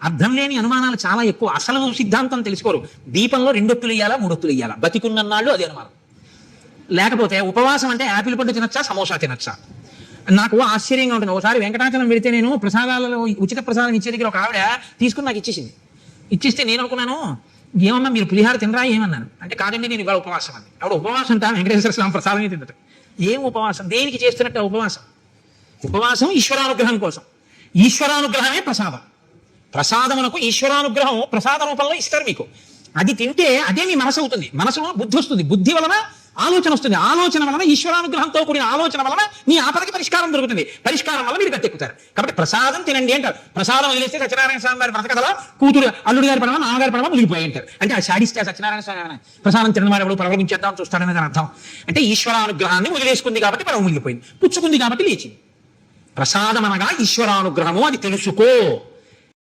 అర్థం లేని అనుమానాలు చాలా ఎక్కువ. అసలు సిద్ధాంతం తెలుసుకోరు. దీపంలో 2 ఒత్తులు వేయాలా 3 ఒత్తులు వేయాలా, బతికున్నన్నాళ్ళు అది అనుమానం. లేకపోతే ఉపవాసం అంటే యాపిల్ పండు తినచ్చా సమోసా తినచ్చా. నాకు ఆశ్చర్యంగా ఉంటుంది. ఒకసారి వెంకటాచలం వెళితే నేను ప్రసాదాలలో ఉచిత ప్రసాదం ఇచ్చే దగ్గర ఒక ఆవిడ తీసుకుని నాకు ఇచ్చేసింది. ఇచ్చిస్తే నేను అనుకున్నాను, ఏమన్నా మీరు పులిహార తినరా ఏమన్నాను. అంటే కాదండి నేను ఇవాళ ఉపవాసం అండి. ఆవిడ ఉపవాసం అంట వెంకటేశ్వర స్వామి ప్రసాదమే తిందట. ఏం ఉపవాసం, దేనికి చేస్తున్నట్టు ఉపవాసం? ఉపవాసం ఈశ్వరానుగ్రహం కోసం. ఈశ్వరానుగ్రహమే ప్రసాదం. ప్రసాదమునకు ఈశ్వరానుగ్రహం ప్రసాద రూపంలో ఇస్తారు మీకు. అది తింటే అదే మీ మనసు అవుతుంది. మనసులో బుద్ధి వస్తుంది, బుద్ధి వలన ఆలోచన వస్తుంది, ఆలోచన వలన ఈశ్వరానుగ్రహంతో కూడిన ఆలోచన వలన మీ ఆపదకి పరిష్కారం దొరుకుతుంది, పరిష్కారం వల్ల మీరు గట్టెక్కుతారు. కాబట్టి ప్రసాదం తినండి అంటారు. ప్రసాదం వదిలేస్తే సత్యనారాయణ స్వామి గారి బ్రతకథలో కూతురు అల్లుడి గారి పడవ నాన్నగారి పడవ మునిగిపోయి అంటారు. అంటే ఆ శాడిస్తే సత్యనారాయణ స్వామి ప్రసాదం తినని వాడు ఎవడు ప్రవర్తించేద్దాం చూస్తాడనేది అర్థం. అంటే ఈశ్వరానుగ్రహాన్ని వదిలేసుకుంది కాబట్టి పడవ మునిగిపోయింది, పుచ్చుకుంది కాబట్టి లేచింది. ప్రసాదం అనగా ఈశ్వరానుగ్రహము, అది తెలుసుకో.